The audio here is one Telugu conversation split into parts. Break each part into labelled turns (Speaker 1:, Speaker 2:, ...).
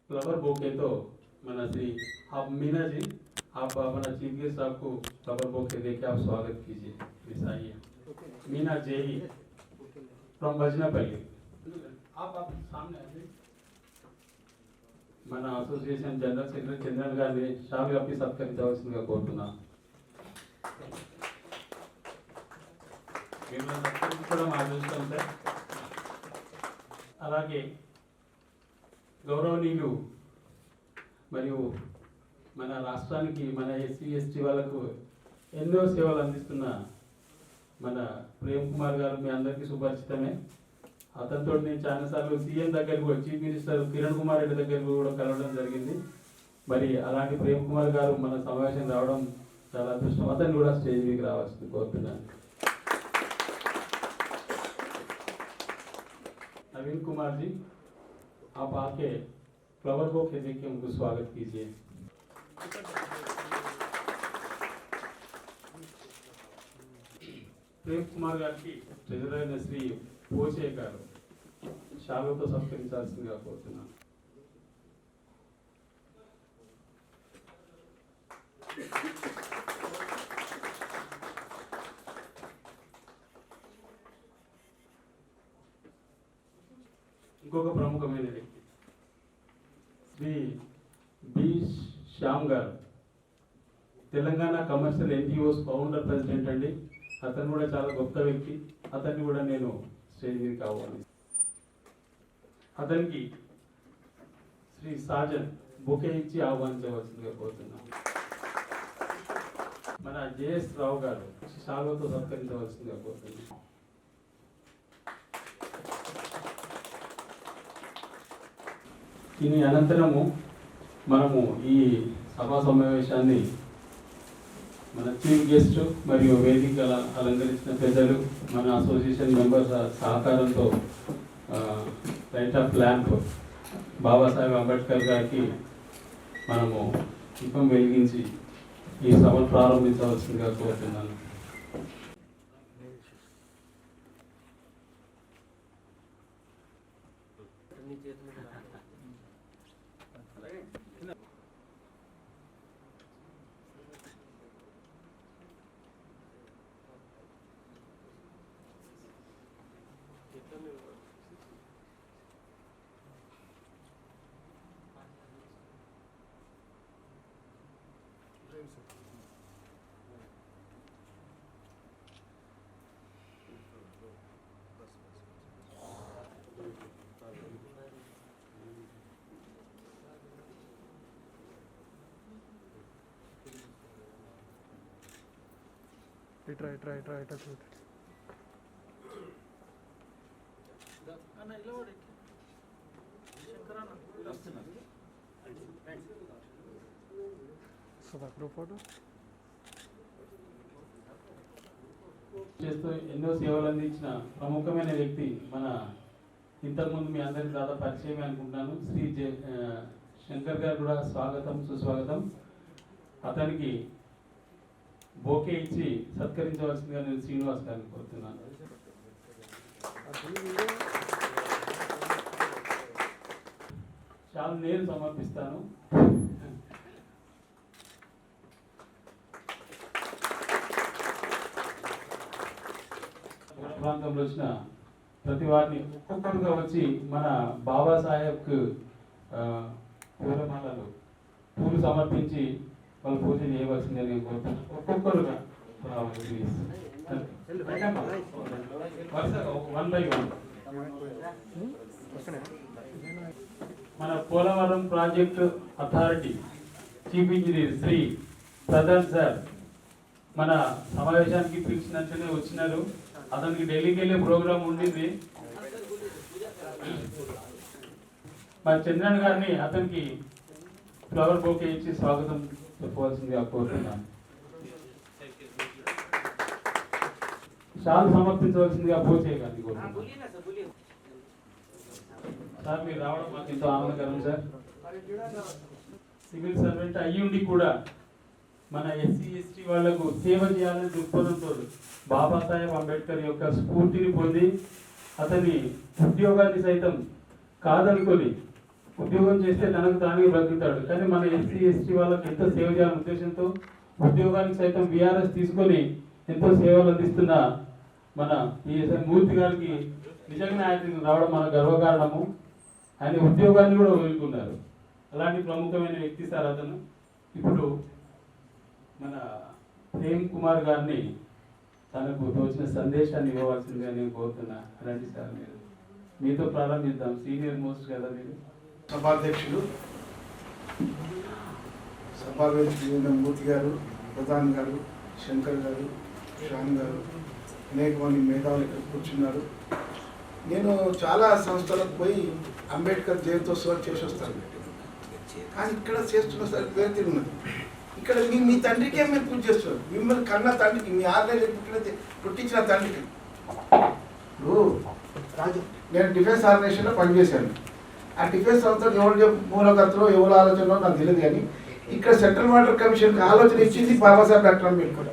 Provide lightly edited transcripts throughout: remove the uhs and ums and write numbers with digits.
Speaker 1: फ्लावर बोके तो मना श्री आप मीना जी, आप अपना चीफ गेस्ट आपको फ्लावर बोके देके आप स्वागत कीजिए। प्लीज आइए। Meena JE from Vajanapalli. आप सामने आइए। మన అసోసియేషన్ జనరల్ సెక్రటరీ చంద్రన్ గారిని షాల్ కప్పి సత్కరించవలసిందిగా కోరుతున్నా. మిమ్మల్ని సత్కరించడం మా అదృష్టం సార్. అలాగే గౌరవనీయులు మరియు మన రాష్ట్రానికి మన ఎస్సీ ఎస్టీ వాళ్ళకు ఎన్నో సేవలు అందిస్తున్న మన ప్రేమ్ కుమార్ గారు మీ అందరికీ సుపరిచితమే. అతనితో నేను చాలాసార్లు సీఎం దగ్గరికి కూడా, చీఫ్ మినిస్టర్ కిరణ్ కుమార్ రెడ్డి దగ్గరికి కూడా కలవడం జరిగింది. మరి అలాంటి ప్రేమ్ కుమార్ గారు మన సమావేశం రావడం చాలా అదృష్టం. అతన్ని కూడా స్టేజ్ మీదకి రావాల్సింది కోరుతున్నాను. नवीन कुमार जी, आप आके फ्लावर बोके देके उनको स्वागत कीजिए. प्रेम कुमार గారికి ట్రెజరర్ అయిన శ్రీ పోచే గారు శాలువతో సత్కరించాల్సిందిగా కోరుతున్నాను. ఇంకొక ప్రముఖమైన వ్యక్తి శ్రీ బి శ్యామ్ గారు, Telangana commercial NGOs founder president అండి. అతను కూడా చాలా గొప్ప వ్యక్తి. అతన్ని కూడా నేను స్టేజ్ మీద కావాలి. అతనికి శ్రీ సాజన్ బొకే ఇచ్చి ఆహ్వానించవలసిందిగా కోరుతున్నాను. మన జేఎస్ రావు గారు శాలువతో సత్కరించవలసిందిగా కోరుతున్నాను. దీని అనంతరము మనము ఈ సభా సమావేశాన్ని మన చీఫ్ గెస్ట్ మరియు వేదిక అలంకరించిన పెద్దలు, మన అసోసియేషన్ మెంబర్స్ సహకారంతో right of lamp Babasaheb Ambedkar గారికి మనము దీపం వెలిగించి ఈ సభను ప్రారంభించవలసిందిగా కోరుతున్నాను.
Speaker 2: ఇట్రా ఫోటో
Speaker 1: చేస్తూ ఎన్నో సేవలు అందించిన ప్రముఖమైన వ్యక్తి, మన ఇంతకుముందు మీ అందరికి దాదాపు పరిచయమే అనుకుంటున్నాను, శ్రీ శంకర్ గారు కూడా స్వాగతం సుస్వాగతం. అతనికి బోకే ఇచ్చి సత్కరించవలసిందిగా నేను శ్రీనివాస్ గారిని కోరుతున్నాను. చాలా నేను సమర్పిస్తాను. ప్రాంతంలో వచ్చిన ప్రతి వారిని ఒక్కొక్కరుగా వచ్చి మన బాబాసాహెబ్కు పూలమాలలు పూలు సమర్పించి వాళ్ళు పూజ చేయవలసిందే నేను కోరుతున్నాను. ఒక్కొక్కరుగా వన్ బై వన్. మన Polavaram project authority chief engineer Shri Pradhan sir మన సమావేశానికి పిలిచినట్టునే వచ్చినారు. అతనికి ఢిల్లీకి వెళ్ళే ప్రోగ్రాం ఉండింది. మా చంద్రన్ గారిని అతనికి ఫ్లవర్ బొకే ఇచ్చి స్వాగతం చెప్పవలసిందిగా కోరుతున్నాను. షాల్ సమర్పించవలసిందిగా పోచే గారిని కోరుతున్నాను. సార్ మీరు రావడం మాకు ఎంతో ఆనందకరం సార్. సివిల్ సర్వెంట్ అయ్యుండి కూడా మన ఎస్సీ ఎస్టీ వాళ్లకు సేవ చేయాలని దృక్పథంతో బాబాసాహెబ్ అంబేద్కర్ యొక్క స్ఫూర్తిని పొంది అతని ఉద్యోగాన్ని సైతం కాదనుకొని ఉద్యోగం చేస్తే తనకు తానే బ్రతుకుతాడు. కానీ మన ఎస్సీ ఎస్టీ వాళ్ళకి ఎంతో సేవ చేయాలనే ఉద్దేశంతో ఉద్యోగానికి సైతం బీఆర్ఎస్ తీసుకొని ఎంతో సేవలు అందిస్తున్న మన పిఎస్ఎన్ మూర్తి గారికి నిజంగా ఆయన రావడం మన గర్వకారణము. ఆయన ఉద్యోగాన్ని కూడా వదులుకున్నారు. అలాంటి ప్రముఖమైన వ్యక్తి సార్ అతను. ఇప్పుడు మన ప్రేమ్ కుమార్ గారిని తనకు తోచిన సందేశాన్ని ఇవ్వవలసిందిగా నేను కోరుతున్నా. రండి సార్, మీతో ప్రారంభిద్దాం. సీనియర్ మోస్ట్ కదా మీరు.
Speaker 3: సభాధ్యక్షులు సభాధ్యక్షులు మూర్తి గారు, ప్రధాన్ గారు, శంకర్ గారు, శ్యామ్ గారు, అనేక మంది మేధావులు ఇక్కడ కూర్చున్నారు. నేను చాలా సంస్థలకు పోయి అంబేద్కర్ జయంతోత్సవాలు చేసి వస్తాను. కానీ ఇక్కడ చేస్తున్న సరే వేరే తీరు ఉన్నది. ఇక్కడ మీ తండ్రికే మీరు పూజ చేస్తున్నారు. మిమ్మల్ని కన్న తండ్రికి, మీ ఆర్గనైజేషన్ పుట్టించిన తండ్రికి. రాజు, నేను డిఫెన్స్ ఆర్గనైజేషన్లో పనిచేశాను. ఆ డిఫెన్స్ సంస్థలు ఎవరు మూలకర్తలో ఎవరు ఆలోచనలో నాకు తెలియదు. కానీ ఇక్కడ సెంట్రల్ వాటర్ కమిషన్కి ఆలోచన ఇచ్చింది బాబాసాహెబ్ డాక్టర్ అంబేద్కర్.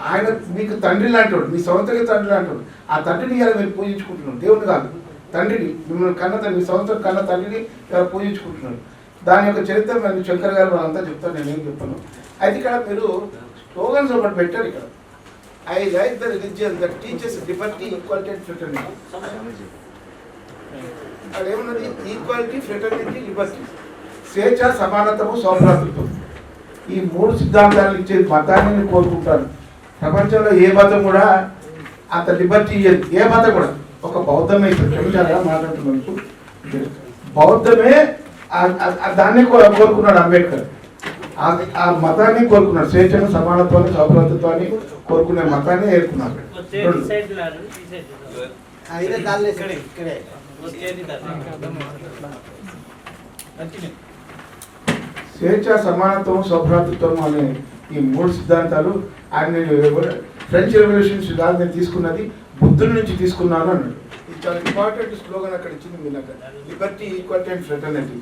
Speaker 3: ఆయన మీకు తండ్రి లాంటివాడు, మీ సంస్థకి తండ్రి లాంటివాడు. ఆ తండ్రిని ఇలా మీరు పూజించుకుంటున్నారు. దేవుని కాదు, తండ్రిని, మిమ్మల్ని కన్న తండ్రి, మీ సంస్థ కన్న తండ్రిని ఇలా పూజించుకుంటున్నారు. దాని యొక్క చరిత్ర నేను శంకర్ గారు అంతా చెప్తాను, నేనేం చెప్పాను. అయితే ఇక్కడ మీరు స్లోగన్స్ ఒకటి పెట్టారు. ఇక్కడ I like the religion that teachers Liberty, equality and fraternity. అక్కడ ఏమన్నది? ఈక్వాలిటీ, ఫ్రెటర్నిటీ, లిబర్టీ, స్వేచ్ఛ, సమానత్వము, సౌభ్రాతృత్వం. ఈ మూడు సిద్ధాంతాలు ఇచ్చేది మతాన్ని కోరుకుంటాను. ప్రపంచంలో ఏ మతం కూడా అంత లిబర్టీ ఇయ్యదు. ఏ మతం కూడా. ఒక బౌద్ధమే క్షమించాలా మాట్లాడుతున్నాను. బౌద్ధమే దాన్ని కోరుకున్నాడు అంబేద్కర్. ఆ మతాన్ని కోరుకున్నాడు. స్వేచ్ఛను, సమానత్వాన్ని, సౌభ్రాతృత్వాన్ని కోరుకునే మతాన్ని ఏర్కున్నాడు. స్వేచ్ఛ, సమానత్వం, సౌభ్రాతృత్వం అనే ఈ మూడు సిద్ధాంతాలు ఆయన ఫ్రెంచ్ రెవల్యూషన్ సిద్ధాంతం తీసుకున్నది బుద్ధుడి నుంచి తీసుకున్నాను అన్నాడు. ఇది చాలా ఇంపార్టెంట్ స్లోగన్ అక్కడ ఇచ్చింది. మీరు అక్కడ లిబర్టీ, ఈక్వాలిటీ అండ్ ఫ్రెటర్నిటీ.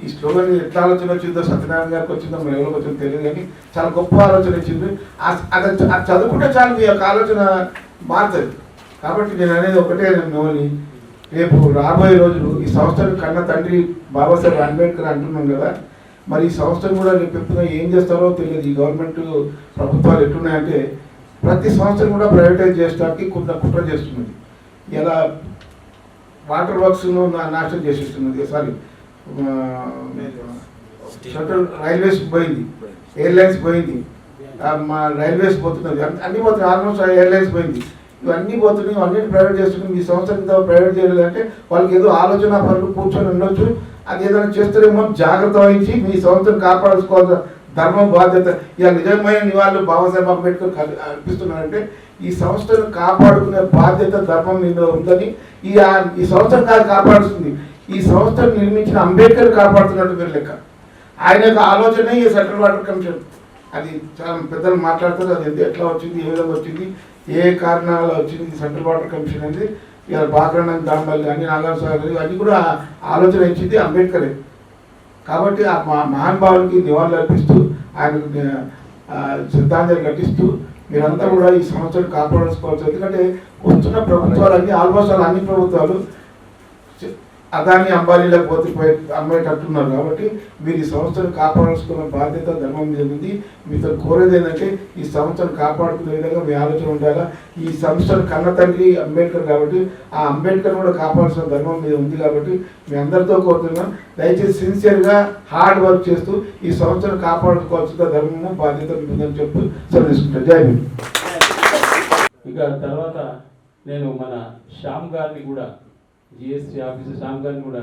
Speaker 3: ఈ స్లోగన్ ఎట్లా ఆలోచన వచ్చిందో, సత్యనారాయణ గారికి వచ్చిందో, మరి ఎవరికి వచ్చిందో తెలియదు. కానీ చాలా గొప్ప ఆలోచన ఇచ్చింది. అది చదువుకుంటే చాలు మీ యొక్క ఆలోచన మారుతుంది. కాబట్టి నేను అనేది ఒకటే, మిమ్మల్ని రేపు రాబోయే రోజులు ఈ సంస్థను కన్న తండ్రి బాబాసాహెబ్ అంబేద్కర్ అంటున్నాం కదా, మరి ఈ సంస్థను కూడా రేపు ఎప్పుడైనా ఏం చేస్తారో తెలియదు. ఈ గవర్నమెంట్ ప్రభుత్వాలు ఎట్లున్నాయంటే ప్రతి సంస్థను కూడా ప్రైవేటైజ్ చేయడానికి కుట్ర చేస్తున్నది. ఇలా వాటర్ వర్క్స్ను నాశనం చేసేస్తున్నది. సారీ, రైల్వేస్ పోయింది, ఎయిర్లైన్స్ పోయింది, మా రైల్వేస్ పోతున్నది, అన్నీ పోతున్నాయి. ఆల్మోస్ట్ ఎయిర్లైన్స్ పోయింది. ఇవన్నీ పోతున్నాయి. ఇవన్నీ ప్రైవేట్ చేస్తున్నాయి. మీ సంస్థ ప్రైవేట్ చేయలేదంటే వాళ్ళకి ఏదో ఆలోచన పనులు కూర్చొని ఉండొచ్చు. అది ఏదైనా చేస్తారేమో జాగ్రత్త వహించి మీ సంస్థను కాపాడుకోవాల్సిన ధర్మం, బాధ్యత. ఇలా నిజమైన నివాళులు బాబాసాహెబ్ అంబేద్కర్ అర్పిస్తున్నారంటే ఈ సంస్థను కాపాడుకునే బాధ్యత, ధర్మం మీద ఉందని ఈ సంస్థను కాదు కాపాడుతుంది, ఈ సంస్థను నిర్మించిన అంబేద్కర్ కాపాడుతున్నట్టు మీరు లెక్క. ఆయన యొక్క ఆలోచన ఈ సెంట్రల్ వాటర్ కమిషన్. అది చాలా పెద్దలు మాట్లాడుతారు. అది ఎట్లా వచ్చింది, ఏ విధంగా వచ్చింది, ఏ కారణాల వచ్చింది సెంట్రల్ వాటర్ కమిషన్ అనేది. ఇలా బాగ్రణ డాంబల్ కానీ, నాగార్ సాగర్ ఇవన్నీ కూడా ఆలోచన ఇచ్చింది అంబేద్కరే. కాబట్టి ఆ మహానుభావునికి నివాళులు అర్పిస్తూ, ఆయనకు శ్రద్ధాంజలి ఘటిస్తూ మీరంతా కూడా ఈ సంస్థను కాపాడుకోవచ్చు. ఎందుకంటే వస్తున్న ప్రభుత్వాలన్నీ, ఆల్మోస్ట్ అన్ని ప్రభుత్వాలు అదాన్ని అంబానీలకు పోతే అమ్మేటట్టున్నారు. కాబట్టి మీరు ఈ సంస్థను కాపాడుకున్న బాధ్యత, ధర్మం మీద ఉంది. మీతో కోరేది ఏంటంటే ఈ సంస్థను కాపాడుకునే విధంగా మీ ఆలోచన ఉండాలా. ఈ సంస్థను కన్న తండ్రి అంబేద్కర్ కాబట్టి ఆ అంబేద్కర్ కూడా కాపాడాల్సిన ధర్మం మీద ఉంది. కాబట్టి మీ అందరితో కోరుతున్నాం, దయచేసి సిన్సియర్గా హార్డ్ వర్క్ చేస్తూ ఈ సంస్థను కాపాడుకోవాల్సిన ధర్మము, బాధ్యత ఉందని చెప్పి సెలవుకుంటాను. జై భీమ్.
Speaker 1: ఇక తర్వాత నేను మన శ్యామ్ గారిని కూడా, జిఎస్టీ ఆఫీసర్ శ్యామ్ గారిని కూడా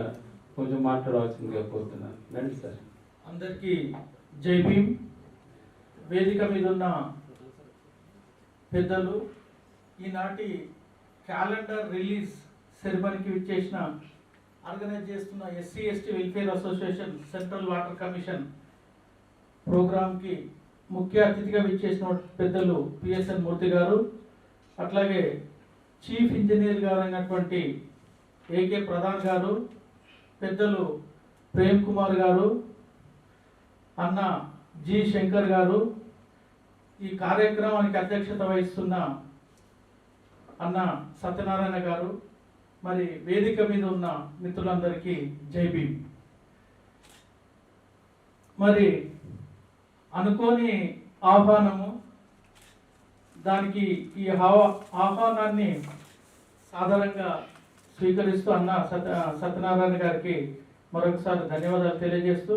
Speaker 1: కొంచెం మాట్లాడవలసిందిగా కోరుతున్నాను. రండి సార్.
Speaker 4: అందరికీ జై భీమ్. వేదిక మీద ఉన్న పెద్దలు, ఈనాటి క్యాలెండర్ రిలీజ్ సెరమనీకి విచ్చేసిన, ఆర్గనైజ్ చేస్తున్న SC ST welfare association central water commission ప్రోగ్రామ్కి ముఖ్య అతిథిగా విచ్చేసిన పెద్దలు పిఎస్ఎన్ మూర్తి గారు, అట్లాగే చీఫ్ ఇంజనీర్ గారు అయినటువంటి ఏకే ప్రధాన్ గారు, పెద్దలు ప్రేమ్ కుమార్ గారు, అన్న జి శంకర్ గారు, ఈ కార్యక్రమానికి అధ్యక్షత వహిస్తున్న అన్న సత్యనారాయణ గారు, మరి వేదిక మీద ఉన్న మిత్రులందరికీ జై భీమ్. మరి అనుకోని ఆహ్వానము, దానికి ఈ ఆహ్వానాన్ని సాధారణంగా స్వీకరిస్తూ అన్న సత్యనారాయణ గారికి మరొకసారి ధన్యవాదాలు తెలియజేస్తూ,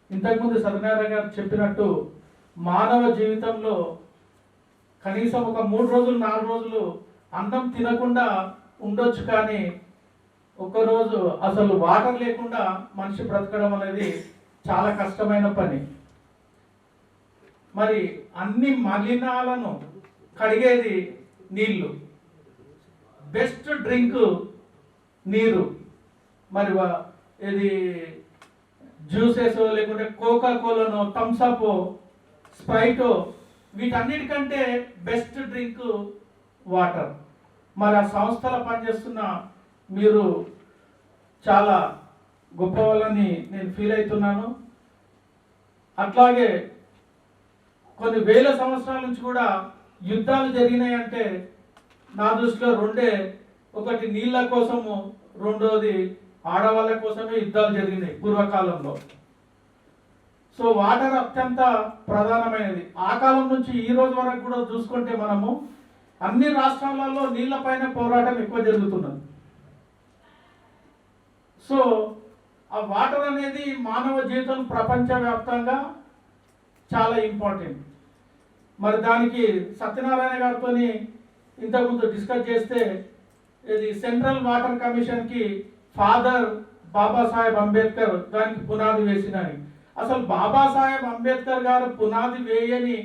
Speaker 4: ఇంతకుముందు సత్యనారాయణ గారు చెప్పినట్టు మానవ జీవితంలో కనీసం ఒక 3 రోజులు 4 రోజులు అన్నం తినకుండా ఉండొచ్చు, కానీ ఒక్కరోజు అసలు వాటర్ లేకుండా మనిషి బ్రతకడం అనేది చాలా కష్టమైన పని. మరి అన్ని మలినాలను కడిగేది నీళ్ళు, బెస్ట్ డ్రింక్ నీరు. మరి ఇది జ్యూసెస్ లేకుంటే కోకా కోలానో థమ్స్అప్ స్ప్రైటో వీటన్నిటికంటే బెస్ట్ డ్రింక్ వాటర్. మరి ఆ సంస్థలో పనిచేస్తున్న మీరు చాలా గొప్ప వాళ్ళని నేను ఫీల్ అవుతున్నాను. అట్లాగే కొన్ని వేల సంవత్సరాల నుంచి కూడా యుద్ధాలు జరిగినాయంటే నా దృష్టిలో రెండే, ఒకటి నీళ్ళ కోసము, రెండోది ఆడవాళ్ళ కోసమే యుద్ధాలు జరిగినాయి పూర్వకాలంలో. సో వాటర్ అత్యంత ప్రధానమైనది. ఆ కాలం నుంచి ఈ రోజు వరకు కూడా చూసుకుంటే మనము అన్ని రాష్ట్రాలలో నీళ్లపైన పోరాటం ఎక్కువ జరుగుతున్నది. సో ఆ వాటర్ అనేది మానవ జీవితం ప్రపంచవ్యాప్తంగా చాలా ఇంపార్టెంట్. మరి దానికి సత్యనారాయణ గారితో ఇంతకుముందు డిస్కస్ చేస్తే, ఇది సెంట్రల్ వాటర్ కమిషన్కి ఫాదర్ బాబాసాహెబ్ అంబేద్కర్ దానికి పునాది వేసినని. అసలు బాబాసాహెబ్ అంబేద్కర్ గారు పునాది వేయని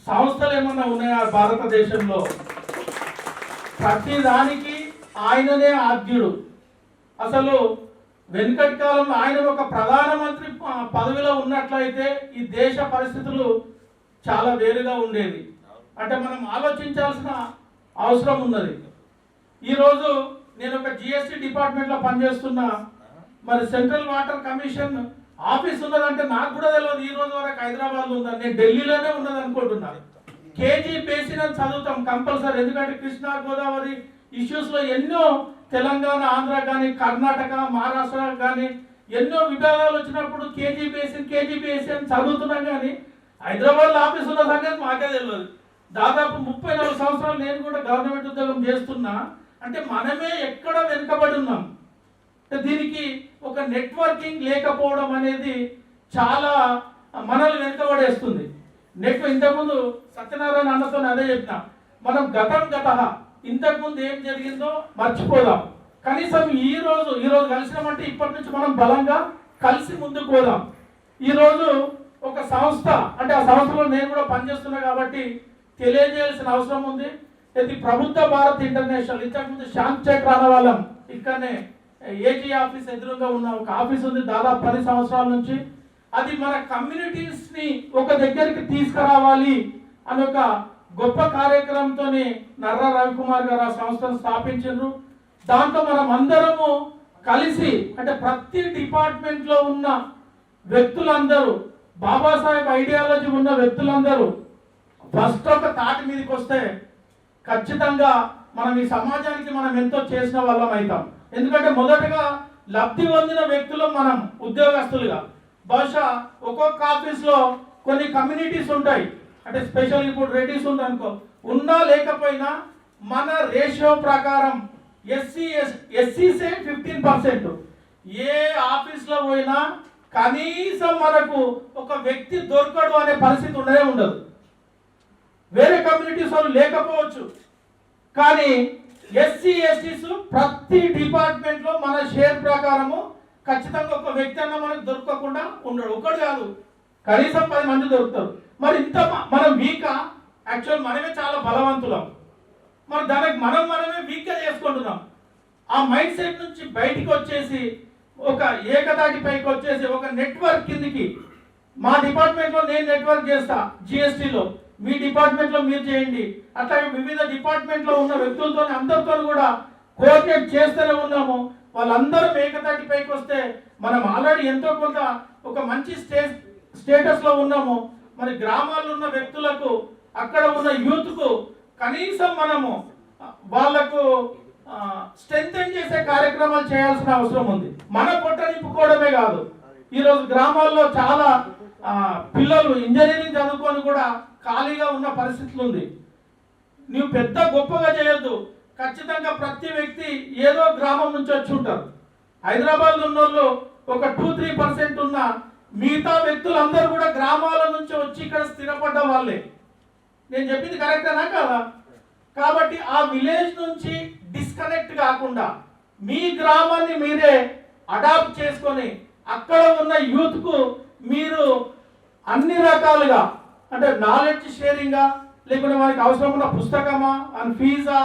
Speaker 4: సంస్థలు ఏమన్నా ఉన్నాయా భారతదేశంలో? ప్రతి దానికి ఆయననే ఆద్యుడు. అసలు వెనుకటి కాలంలో ఆయన ఒక ప్రధానమంత్రి పదవిలో ఉన్నట్లయితే ఈ దేశ పరిస్థితులు చాలా వేరుగా ఉండేది. అంటే మనం ఆలోచించాల్సిన అవసరం ఉన్నది. ఈరోజు నేను ఒక జిఎస్టీ డిపార్ట్మెంట్లో పనిచేస్తున్నా. మరి సెంట్రల్ వాటర్ కమిషన్ ఆఫీస్ ఉన్నదంటే నాకు కూడా తెలియదు. ఈ రోజు వరకు హైదరాబాద్లో ఉందని, నేను ఢిల్లీలోనే ఉన్నది అనుకుంటున్నాను. కేజీ బేసిన్ అని చదువుతాం కంపల్సరీ, ఎందుకంటే కృష్ణా గోదావరి ఇష్యూస్లో ఎన్నో తెలంగాణ, ఆంధ్ర కానీ, కర్ణాటక, మహారాష్ట్ర కానీ ఎన్నో విభాగాలు వచ్చినప్పుడు కేజీ బేసిన్ చదువుతున్నాం. కానీ హైదరాబాద్లో ఆఫీస్ ఉన్న సంగతి మాకే తెలియదు. దాదాపు 34 సంవత్సరాలు నేను కూడా గవర్నమెంట్ ఉద్యోగం చేస్తున్నా. అంటే మనమే ఎక్కడ వెనుకబడి ఉన్నాం. దీనికి ఒక నెట్వర్కింగ్ లేకపోవడం అనేది చాలా మనల్ని వెనుకబడేస్తుంది. ఇంతకుముందు సత్యనారాయణ అన్నతో అదే చెప్పిన, మనం గత ఇంతకుముందు ఏం జరిగిందో మర్చిపోదాం. కనీసం ఈ రోజు కలిసినామంటే ఇప్పటి నుంచి మనం బలంగా కలిసి ముందుకు పోదాం. ఈరోజు ఒక సంస్థ, అంటే ఆ సంస్థలో నేను కూడా పనిచేస్తున్నా కాబట్టి తెలియజేయాల్సిన అవసరం ఉంది. ఇది ప్రభుత్వ భారత్ ఇంటర్నేషనల్. ఇంతకుముందు శాంతి చక్ర అనే వాళ్ళం ఇక్కడనే ఏజీ ఆఫీస్ ఎదురుగా ఉన్న ఒక ఆఫీస్ ఉంది దాదాపు 10 సంవత్సరాల నుంచి. అది మన కమ్యూనిటీస్ని ఒక దగ్గరికి తీసుకురావాలి అని ఒక గొప్ప కార్యక్రమంతో నర్రా రవికుమార్ గారు ఆ సంస్థను స్థాపించారు. దాంట్లో మనం అందరము కలిసి, అంటే ప్రతి డిపార్ట్మెంట్లో ఉన్న వ్యక్తులందరూ, బాబాసాహెబ్ ఐడియాలజీ ఉన్న వ్యక్తులందరూ ఫస్ట్ ఒక తాటి మీదకి వస్తే ఖచ్చితంగా మనం ఈ సమాజానికి మనం ఎంతో చేసిన వాళ్ళం అవుతాం. ఎందుకంటే మొదటగా లబ్ధి పొందిన వ్యక్తులు మనం ఉద్యోగస్తులుగా. బహుశా ఒక్కొక్క ఆఫీస్లో కొన్ని కమ్యూనిటీస్ ఉంటాయి, అంటే స్పెషల్ ఇప్పుడు రెడ్డిస్ ఉందనుకో, ఉన్నా లేకపోయినా మన రేషియో ప్రకారం ఎస్సీసే 15%. ఏ ఆఫీస్లో పోయినా కనీసం మనకు ఒక వ్యక్తి దొరకడు అనే పరిస్థితి ఉండనే ఉండదు. వేరే కమ్యూనిటీస్ వాళ్ళు లేకపోవచ్చు, కానీ ఎస్సీస్ ప్రతి డిపార్ట్మెంట్లో మన షేర్ ప్రకారము ఖచ్చితంగా ఒక వ్యక్తి అన్న మనకు దొరకకుండా ఉండడు. ఒకడు కాదు, కనీసం 10 మంది దొరుకుతారు. మరి ఇంత మనం వీకా? యాక్చువల్ మనమే చాలా బలవంతులం. మరి దానికి మనమే వీక్గా చేసుకుంటున్నాం. ఆ మైండ్ సెట్ నుంచి బయటికి వచ్చేసి ఒక ఏకతాటి పైకి వచ్చేసి ఒక నెట్వర్క్ కిందికి, మా డిపార్ట్మెంట్లో నేను నెట్వర్క్ చేస్తా జిఎస్టీలో, మీ డిపార్ట్మెంట్లో మీరు చేయండి, అట్లాగే వివిధ డిపార్ట్మెంట్లో ఉన్న వ్యక్తులతో అందరితో కూడా కోఆర్డినేట్ చేస్తూనే ఉన్నాము. వాళ్ళందరూ ఏకతాటి పైకి వస్తే మనం ఆల్రెడీ ఎంతో కొంత ఒక మంచి స్టేటస్లో ఉన్నాము. మరి గ్రామాల్లో ఉన్న వ్యక్తులకు, అక్కడ ఉన్న యూత్కు కనీసం మనము వాళ్లకు స్ట్రెంథెన్ చేసే కార్యక్రమాలు చేయాల్సిన అవసరం ఉంది. మన పొట్ట నింపుకోవడమే కాదు, ఈరోజు గ్రామాల్లో చాలా పిల్లలు ఇంజనీరింగ్ చదువుకొని కూడా ఖాళీగా ఉన్న పరిస్థితులు ఉంది. నీవు పెద్ద గొప్పగా చేయొద్దు. ఖచ్చితంగా ప్రతి వ్యక్తి ఏదో గ్రామం నుంచి వచ్చి ఉంటారు. హైదరాబాద్లో ఉన్న వాళ్ళు ఒక 2-3% ఉన్న మిగతా వ్యక్తులందరూ కూడా గ్రామాల నుంచి వచ్చి ఇక్కడ స్థిరపడ్డ వాళ్ళే. నేను చెప్పింది కరెక్టేనా కదా? కాబట్టి ఆ విలేజ్ నుంచి డిస్కనెక్ట్ కాకుండా మీ గ్రామాన్ని మీరే అడాప్ట్ చేసుకొని అక్కడ ఉన్న యూత్కు మీరు అన్ని రకాలుగా అంటే నాలెడ్జ్ షేరింగా లేకుంటే మనకి అవసరం ఉన్న పుస్తకమా అండ్ ఫీజా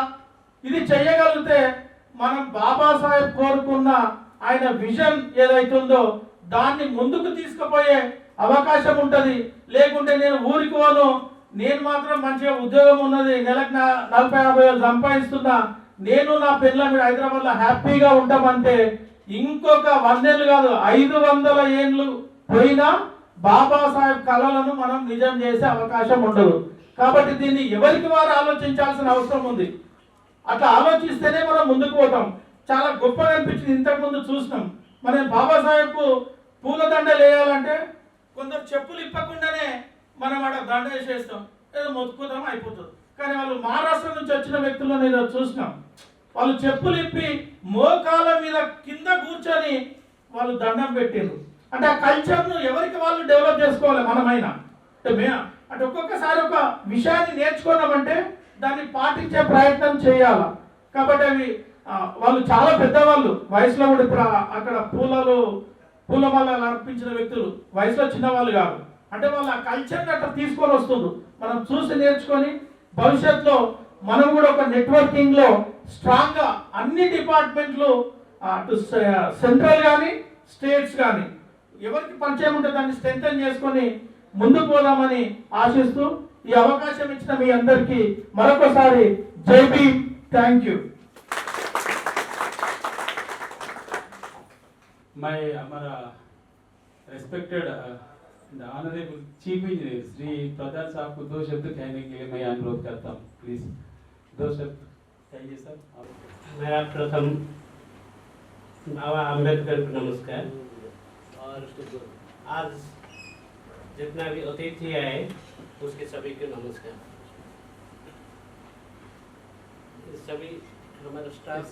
Speaker 4: ఇది చేయగలిగితే మనం బాబాసాహెబ్ కోరుకున్న ఆయన విజన్ ఏదైతుందో దాన్ని ముందుకు తీసుకుపోయే అవకాశం ఉంటుంది. లేకుంటే నేను ఊరికి పోను, నేను మాత్రం మంచిగా ఉద్యోగం ఉన్నది, నెలకు 40-50 సంపాదిస్తున్నా, నేను నా పిల్లల మీద హైదరాబాద్లో హ్యాపీగా ఉంటామంటే ఇంకొక 100 ఏళ్ళు కాదు 500 ఏళ్ళు పోయినా బాబాసాహెబ్ కళలను మనం నిజం చేసే అవకాశం ఉండదు. కాబట్టి దీన్ని ఎవరికి వారు ఆలోచించాల్సిన అవసరం ఉంది. అట్లా ఆలోచిస్తేనే మనం ముందుకు పోతాం. చాలా గొప్పగా అనిపించింది. ఇంతకుముందు చూసినాం మనం బాబాసాహెబ్కు పూలదండలు వేయాలంటే కొందరు చెప్పులు ఇప్పకుండానే మనం అక్కడ దండ వేసేస్తాం, ఏదో మొత్తుకుతాం అయిపోతుంది. కానీ వాళ్ళు మహారాష్ట్ర నుంచి వచ్చిన వ్యక్తులను ఏదో చూసినాం, వాళ్ళు చెప్పులు ఇప్పి మోకాల మీద కింద కూర్చొని వాళ్ళు దండం పెట్టారు. అంటే ఆ కల్చర్ను ఎవరికి వాళ్ళు డెవలప్ చేసుకోవాలి. మనమైనా అంటే ఒక్కొక్కసారి ఒక విషయాన్ని నేర్చుకున్నామంటే దాన్ని పాటించే ప్రయత్నం చేయాలి. కాబట్టి అవి వాళ్ళు చాలా పెద్దవాళ్ళు వయసులో కూడా ఇప్పుడు అక్కడ పూలమాలలు అర్పించిన వ్యక్తులు వయసులో చిన్నవాళ్ళు కాదు. అంటే వాళ్ళు ఆ కల్చర్ని అట్లా తీసుకొని వస్తుంది. మనం చూసి నేర్చుకొని భవిష్యత్తులో మనం కూడా ఒక నెట్వర్కింగ్లో స్ట్రాంగ్గా అన్ని డిపార్ట్మెంట్లు అటు సెంట్రల్ కానీ స్టేట్స్ కానీ ఎవరికి పరిచయం ఉంటే దాన్ని స్ట్రెంథెన్ చేసుకొని ముందుకు పోదామని ఆశిస్తూ ఈ అవకాశం ఇచ్చిన మీ అందరికీ మరొకసారి జై భీమ్. Thank you.
Speaker 1: हमारा respected honourable chief engineer Shri Pradhan साहब को 2 शब्द कहने के लिए मैं अनुरोध करता हूँ. प्लीज 2 शब्द कहिए सर.
Speaker 5: मेरा प्रथम बाबा अम्बेडकर को नमस्कार. और आज जितना भी अतिथि आए उसके सभी को नमस्कार. सभी हमारे स्टाफ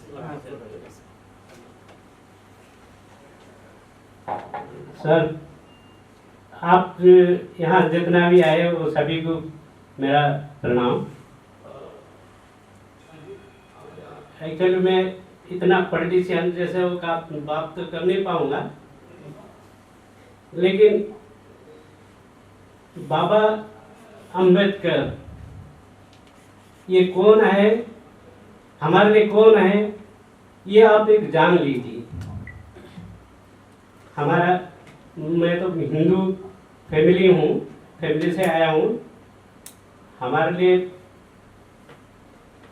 Speaker 5: सर, आप यहाँ जितना भी आए वो सभी को मेरा प्रणाम. एक्चुअली मैं इतना पॉलिटिशियन जैसे वो का बात तो कर नहीं पाऊंगा, लेकिन बाबा अम्बेडकर ये कौन है, हमारे लिए कौन है, ये आप एक जान लीजिए. हमारा मैं तो हिंदू फैमिली हूँ, फैमिली से आया हूँ. हमारे लिए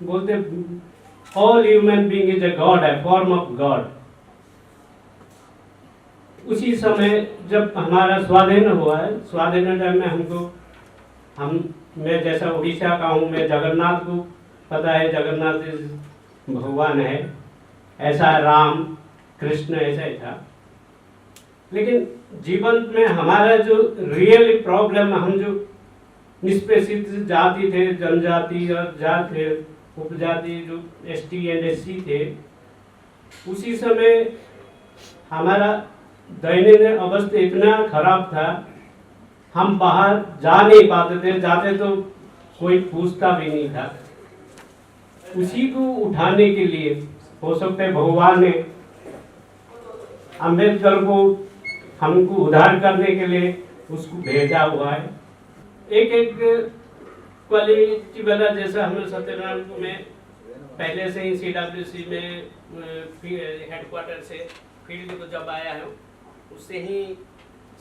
Speaker 5: बोलते all human being is a God, है फॉर्म ऑफ गॉड. उसी समय जब हमारा स्वाधीन हुआ है, स्वाधीन टाइम में हमको मैं जैसा उड़ीसा का हूँ, मैं जगन्नाथ को पता है जगन्नाथ भगवान है, ऐसा राम कृष्ण ऐसा ही था. लेकिन जीवन में हमारा जो रियल प्रॉब्लम, हम जो निष्पेषित जाति थे, जनजाति और जाति उपजाति जो ST एंड SC थे, उसी समय हमारा दैनिक अवस्था इतना खराब था, हम बाहर जा नहीं पाते थे, जाते तो कोई पूछता भी नहीं था. उसी को उठाने के लिए हो सकता है भगवान ने अम्बेडकर को हमको उद्धार करने के लिए उसको भेजा हुआ है. एक क्वालिटी वाला जैसा हमें सत्यनारायण को मैं पहले से ही CWC में हेडक्वार्टर से फील्ड को जब आया हूँ उससे ही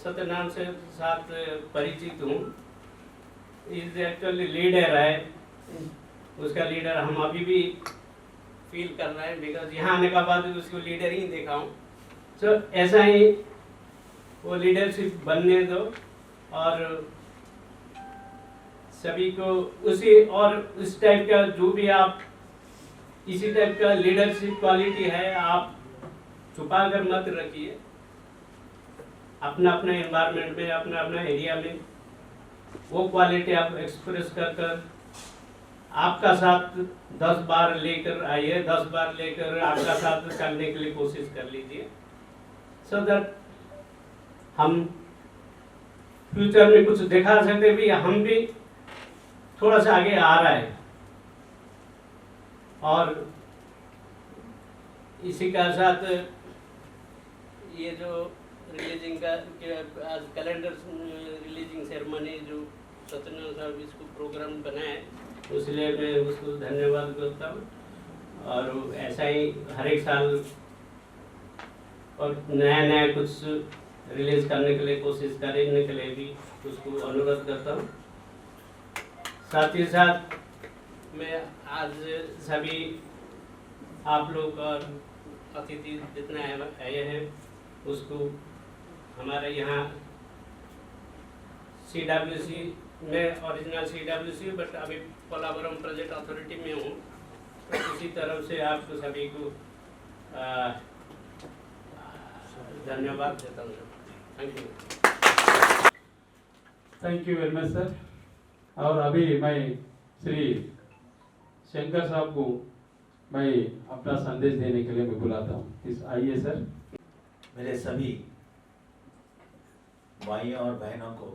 Speaker 5: सत्यनारायण से साथ परिचित हूँ. इज एक्चुअली लीडर है, उसका लीडर हम अभी भी फील कर रहे हैं, बिकॉज यहाँ आने के बाद उसको लीडर ही देखा हूँ. तो ऐसा ही वो लीडरशिप बनने दो और सभी को उसी और उस टाइप का जो भी आप इसी टाइप का लीडरशिप क्वालिटी है आप छुपा कर मत रखिए. अपना अपना एनवायरनमेंट में, अपना अपना एरिया में वो क्वालिटी आप एक्सप्रेस कर कर आपका साथ 10 बार लेकर आइए, 10 बार लेकर आपका साथ चलने के लिए कोशिश कर लीजिए, सो दैट हम फ्यूचर में कुछ दिखा सकते भी, हम भी थोड़ा सा आगे आ रहा है। और इसी का साथ ये जो रिलीजिंग का आज कैलेंडर रिलीजिंग सेरेमनी जो सत्यनारायण साहब इसको प्रोग्राम बनाए, इसलिए मैं उसको धन्यवाद करता हूँ। और ऐसा ही हर एक साल और नया नया कुछ रिलीज करने के लिए कोशिश करने के लिए भी उसको अनुरोध करता हूँ। साथ ही साथ मैं आज सभी आप लोग और अतिथि जितना आए हैं उसको हमारे यहाँ CWC में ओरिजिनल CWC बट अभी पोलावरम प्रोजेक्ट अथॉरिटी में हूँ, तो इसी तरफ से आप सभी को धन्यवाद देता हूँ। Thank you.
Speaker 1: Thank you very much sir. और अभी मैं श्री शंकर साहब को मैं अपना संदेश देने के लिए मैं बुलाता हूँ। इस आइए सर।
Speaker 6: मेरे सभी भाइयों और बहनों को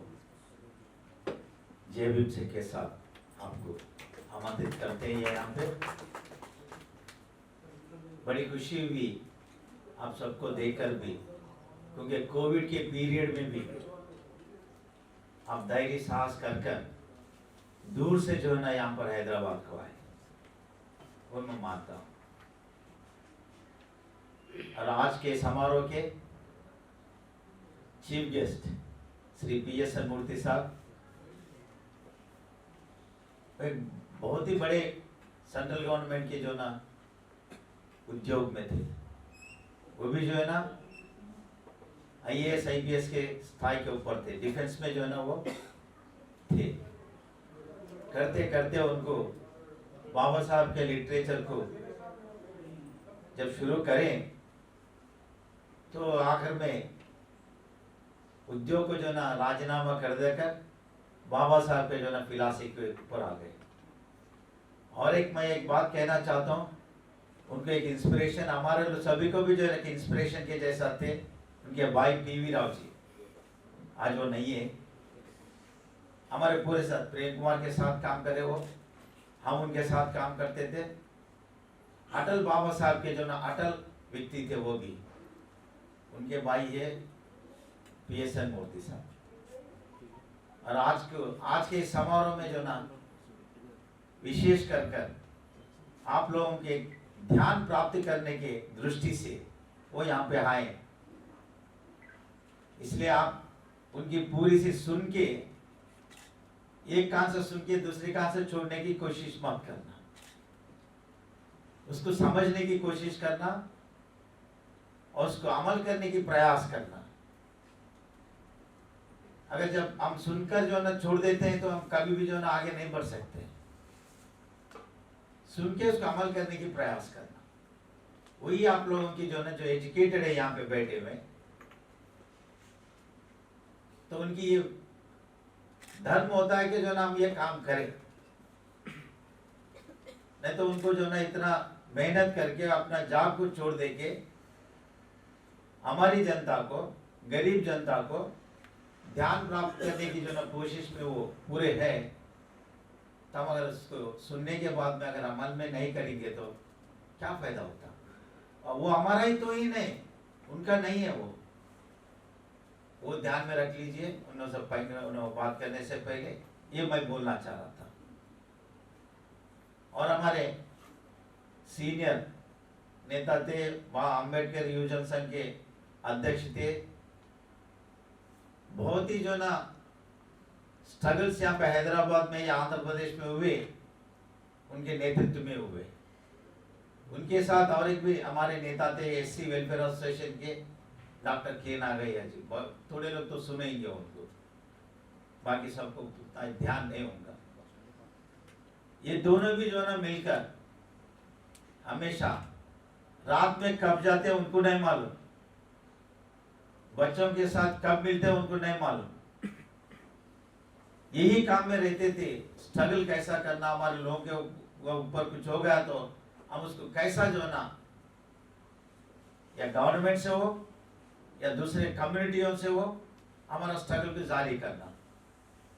Speaker 6: जय भीम के साथ आपको आमंत्रित करते हैं यहाँ पे। बड़ी खुशी हुई आप सबको देखकर भी, क्योंकि कोविड के पीरियड में भी आप धैर्य साहस कर दूर से जो है ना यहाँ पर हैदराबाद को आए, वो मैं मानता हूँ। और आज के समारोह के चीफ गेस्ट श्री PSN मूर्ति साहब एक बहुत ही बड़े सेंट्रल गवर्नमेंट के जो ना उद्योग में थे, वो भी जो है ना IAS IPS के स्थाई के ऊपर थे, डिफेंस में जो है ना वो थे। करते करते उनको बाबा साहब के लिटरेचर को जब शुरू करें तो आखिर में उद्योग को जो ना राजीनामा कर देकर बाबा साहब के जो ना फिलॉसफी के ऊपर आ गए। और मैं एक बात कहना चाहता हूँ, उनको एक इंस्पिरेशन हमारे सभी को भी जो है इंस्पिरेशन के जैसा थे उनके भाई PV राव जी। आज वो नहीं है, हमारे पूरे साथ प्रेम कुमार के साथ काम करे वो, हम उनके साथ काम करते थे। अटल बाबा साहब के जो ना अटल व्यक्ति थे, वो भी उनके भाई है PSN मूर्ति साहब। और आज के समारोह में जो ना विशेष कर आप लोगों के ध्यान प्राप्त करने के दृष्टि से वो यहाँ पे आए, इसलिए आप उनकी पूरी सी सुन के, एक कान से सुन के दूसरे कान से छोड़ने की कोशिश मत करना, उसको समझने की कोशिश करना और उसको अमल करने की प्रयास करना। अगर जब हम सुनकर जो ना छोड़ देते हैं तो हम कभी भी जो ना आगे नहीं बढ़ सकते। सुन के उसको अमल करने की प्रयास करना, वही आप लोगों की जो ना जो एजुकेटेड है यहाँ पे बैठे हुए, तो उनकी ये धर्म होता है कि जो ना हम ये काम करें, नहीं तो उनको जो ना इतना मेहनत करके अपना जॉब को छोड़ देके हमारी जनता को, गरीब जनता को ध्यान प्राप्त करने की जो ना कोशिश में वो पूरे है, तो हम अगर उसको सुनने के बाद में अगर अमल में नहीं करेंगे तो क्या फायदा होता। और वो हमारा ही तो ही नहीं, उनका नहीं है वो ध्यान में रख लीजिए। उन्होंने बात करने से पहले ये मैं बोलना चाह रहा था। और हमारे सीनियर नेता थे, वहाँ अम्बेडकर युवजन संघ के अध्यक्ष थे, बहुत ही जो ना स्ट्रगल्स यहाँ पे हैदराबाद में या आंध्र प्रदेश में हुए, उनके नेतृत्व में हुए। उनके साथ और एक भी हमारे नेता थे SC वेलफेयर एसोसिएशन के डॉक्टर के नागैया जी। थोड़े लोग तो सुनेंगे उनको, बाकी सबको ध्यान नहीं होगा। ये दोनों भी जो है ना मिलकर हमेशा रात में कब जाते हैं उनको नहीं मालूम, बच्चों के साथ कब मिलते हैं उनको नहीं मालूम। यही काम में रहते थे, स्ट्रगल कैसा करना, हमारे लोगों के ऊपर कुछ हो गया तो हम उसको कैसा जो है ना, या गवर्नमेंट से हो या दूसरे कम्युनिटियों से हो, हमारा स्ट्रगल को जारी करना।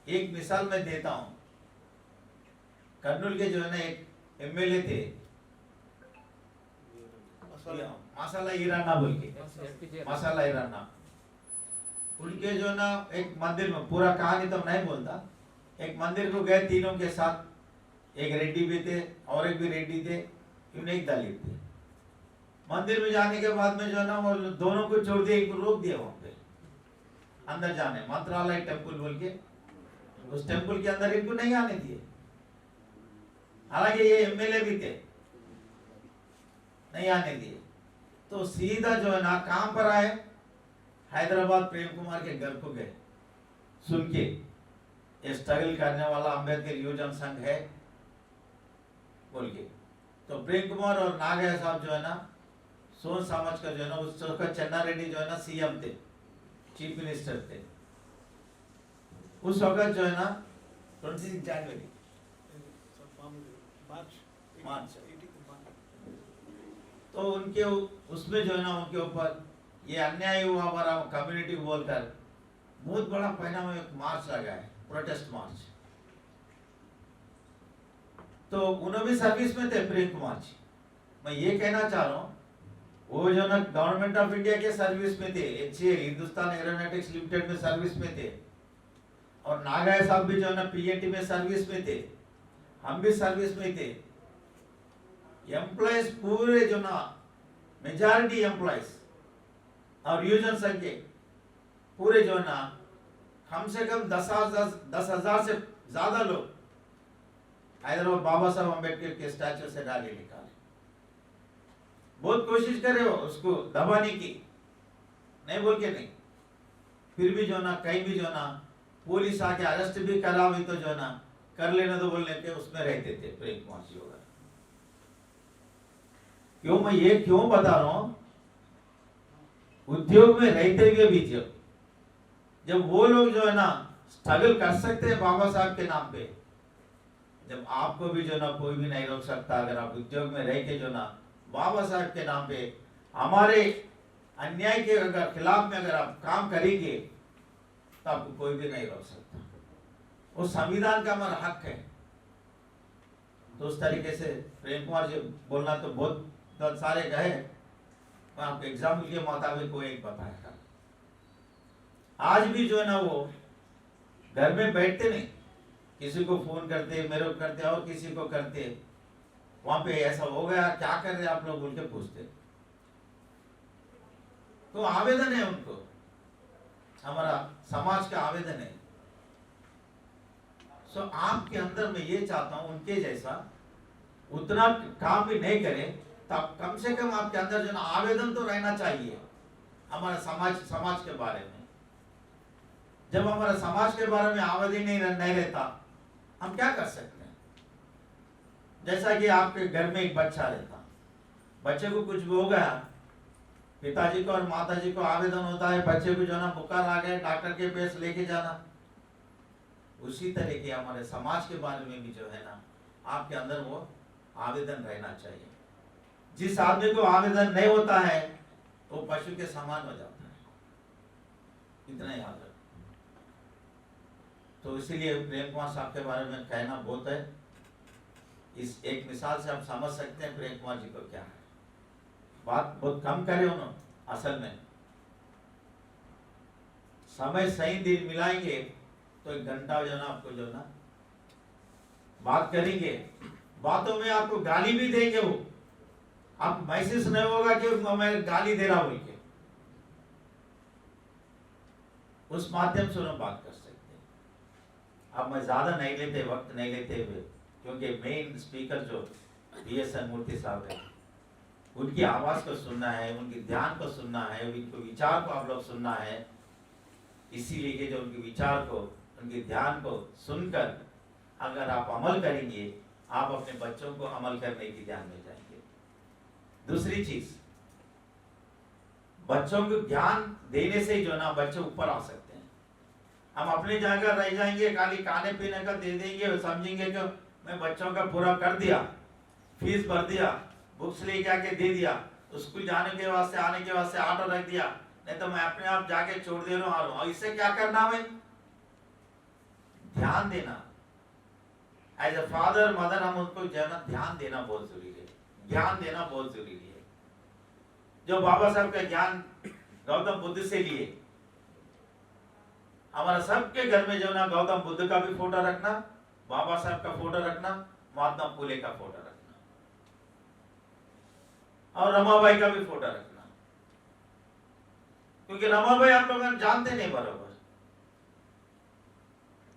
Speaker 6: एक मिसाल मैं देता हूं, कर्नूल के जो है ना एक एमएलए थे, मसाला ईराना बोल के, मसाला ईराना, उनके जो ना एक मंदिर में, पूरा कहानी तो नहीं बोलता, एक मंदिर को गए तीनों के साथ, एक रेड्डी भी थे और एक भी रेड्डी थे, उन्हें एक दलित थे। मंदिर में जाने के बाद में जो है ना वो दोनों को छोड़ दिया, एक को रोक दिया वहां पे अंदर जाने, मंत्रालय टेम्पल बोल के, उस टेम्पल के अंदर इनको नहीं आने दिए। हालांकि ये एमएलए भी थे, नहीं आने दिए। तो सीधा जो है ना कहां पर आए, हैदराबाद प्रेम कुमार के घर को गए, सुन के ये स्ट्रगल करने वाला अंबेडकर युवजन संघ है बोल के। तो प्रेम कुमार और नागया साहब जो है ना सोन समाज का जो है ना, उस वक्त चन्ना रेड्डी जो है ना सीएम थे, चीफ मिनिस्टर थे उस वक्त जो है ना, 26 जनवरी मार्च, तो उनके उसमें जो है ना उनके ऊपर ये अन्याय हुआ, हमारा कम्युनिटी बोलकर बहुत बड़ा पहना में एक मार्च लगा है, प्रोटेस्ट मार्च। तो उन्होंने भी सर्विस में थे प्रेम कुमार जी। मैं ये कहना चाह रहा हूँ, वो जो ना गवर्नमेंट ऑफ इंडिया के सर्विस में थे, HAL हिंदुस्तान एरोनॉटिक्स लिमिटेड में सर्विस में थे, और नागाय साहब भी जो है ना PNT में सर्विस में थे, हम भी सर्विस में थे। एम्प्लॉयज पूरे जो ना मेजॉरिटी एम्प्लॉयज और यूजन संघ के पूरे जो है ना कम से कम 10,000 से ज्यादा लोग हैदराबाद बाबा साहब अम्बेडकर के स्टैचू से रैली निकाले। बहुत कोशिश करे हो उसको दबाने की, नहीं बोल के नहीं, फिर भी जो ना कहीं भी जो ना पुलिस आके अरेस्ट भी करा भी तो जो ना कर लेना तो बोलने के उसमें रहते थे प्रेम कुमार जी वगैरह। क्यों मैं ये क्यों बता रहा हूं, उद्योग में रहते हुए भी जब वो लोग जो है ना स्ट्रगल कर सकते हैं बाबा साहब के नाम पे, जब आपको भी जो ना कोई भी नहीं रोक सकता। अगर आप उद्योग में रह के जो ना बाबा साहब के नाम पे हमारे अन्याय के अगर खिलाफ में अगर आप काम करेंगे तो आपको कोई भी नहीं रोक सकता। वो संविधान का हमारा हक है। तो उस तरीके से प्रेम कुमार जी बोलना तो बहुत सारे कहे, मैं आपको एग्जाम्पल के मुताबिक कोई एक बताया। आज भी जो है ना वो घर में बैठते नहीं, किसी को फोन करते, मेरे को करते और किसी को करते, वहां पे ऐसा हो गया, क्या कर रहे आप लोग बोल के पूछते। तो आवेदन है उनको, हमारा समाज का आवेदन है। सो आपके अंदर मैं ये चाहता हूं उनके जैसा उतना काम भी नहीं करे, तब कम से कम आपके अंदर जो ना आवेदन तो रहना चाहिए हमारा समाज के बारे में। जब हमारा समाज के बारे में आवेदन नहीं रहता, हम क्या कर सकते हैं। जैसा कि आपके घर में एक बच्चा रहता, बच्चे को कुछ भी हो गया, पिताजी को और माताजी को आवेदन होता है, बच्चे को जो ना बुखार आ गया, डॉक्टर के पास लेके जाना। उसी तरह के हमारे समाज के बारे में भी जो है ना आपके अंदर वो आवेदन रहना चाहिए। जिस आदमी को आवेदन नहीं होता है वो पशु के समान हो जाता है, इतना याद रखो। तो इसीलिए प्रेम कुमार साहब के बारे में कहना बहुत है। इस एक मिसाल से हम समझ सकते हैं प्रेम कुमार जी को क्या है। बात बहुत कम करे उन्होंने, असल में समय सही दिन मिलाएंगे तो 1 घंटा जो ना आपको जो ना बात करेंगे, बातों में आपको गाली भी देंगे, वो आप महसूस नहीं होगा कि मैं गाली दे रहा बोल के, उस माध्यम से उन्हें बात कर सकते हैं। अब मैं ज्यादा नहीं लेते, वक्त नहीं लेते हुए, क्योंकि मेन स्पीकर जो BSN मूर्ति साहब है, उनकी आवाज को सुनना है, उनके ध्यान को सुनना है, उनके विचार को आप लोग सुनना है। इसीलिए कि जो उनके विचार को, उनके ध्यान को सुनकर अगर आप अमल करेंगे, आप अपने बच्चों को अमल करने की ध्यान में जाएंगे। दूसरी चीज, बच्चों को ज्ञान देने से ही जो ना बच्चे ऊपर आ सकते हैं। हम अपनी जगह रह जाएंगे, खाली खाने पीने का दे देंगे और समझेंगे कि मैं बच्चों का पूरा कर दिया, फीस भर दिया, बुक्स लेके आके दे दिया, स्कूल जाने के वास्ते आने के वास्ते ऑटो रख दिया, नहीं तो मैं अपने आप जाके छोड़ दे रहा हूँ। और इससे क्या करना भाई? ध्यान देना। एज ए फादर मदर हम उनको ध्यान देना बहुत जरूरी है, ज्ञान देना बहुत जरूरी है। जो बाबा साहब का ज्ञान गौतम बुद्ध से लिए, हमारा सबके घर में जो ना गौतम बुद्ध का भी फोटो रखना, बाबा साहब का फोटो रखना, महात्मा फुले का फोटो रखना और रमाबाई का भी फोटो रखना, क्योंकि रमाबाई आप लोग जानते नहीं बराबर।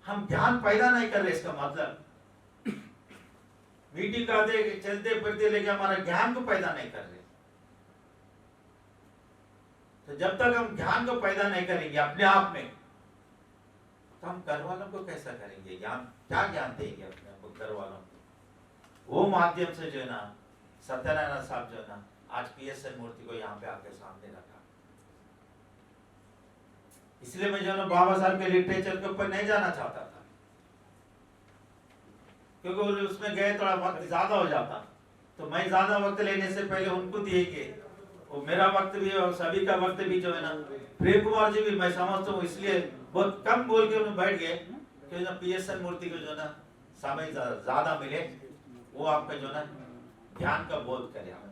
Speaker 6: हम ध्यान पैदा नहीं कर रहे, इसका मतलब मीटिंग करते चलते फिरते लेके हमारा ज्ञान को पैदा नहीं कर रहे। तो जब तक हम ज्ञान को पैदा नहीं करेंगे अपने आप में, तो हम घर वालों को कैसा करेंगे? ज्ञान क्या ज्ञान देंगे अपने घर वालों को? वो माध्यम से जो है ना सत्यनारायण साहब जो है ना आज PSN मूर्ति को यहाँ पे आपके सामने रखा। इसलिए मैं जो ना बाबा साहब के लिटरेचर के ऊपर नहीं जाना चाहता था, क्योंकि उसमें गए थोड़ा वक्त ज्यादा हो जाता, तो मैं ज्यादा वक्त लेने से पहले उनको दिएंगे, वो मेरा वक्त भी और सभी का वक्त भी जो है ना, प्रेम कुमार जी भी मैं समझता हूँ इसलिए बहुत कम बोल के उन्हें बैठ गए कि ना PSN मूर्ति को जो ना समय ज्यादा मिले, वो आपका जो ना ध्यान का बोध करे आपको।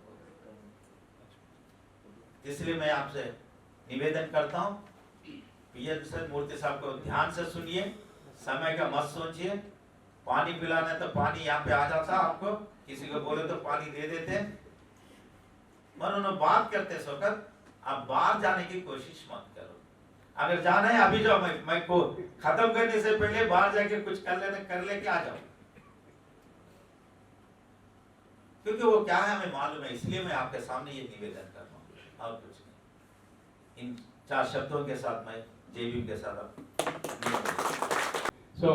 Speaker 6: इसलिए मैं आपसे निवेदन करता हूँ, PSN मूर्ति साहब को ध्यान से सुनिए, समय का मत सोचिए। पानी पिलाना है तो पानी यहाँ पे आ जाता, आपको किसी को बोले तो पानी दे देते, मगर उन्होंने बात करते सोकर आप बाहर जाने की कोशिश मत करो। अगर जाना है अभी जाओ, मैं को खत्म करने से पहले बाहर जाके कुछ कर लेके आ जाओ, क्योंकि वो क्या है हमें मालूम है। इसलिए मैं आपके सामने ये निवेदन कर रहा हूँ और कुछ नहीं। इन 4 शब्दों के साथ मैं जय भीम के साथ
Speaker 1: సో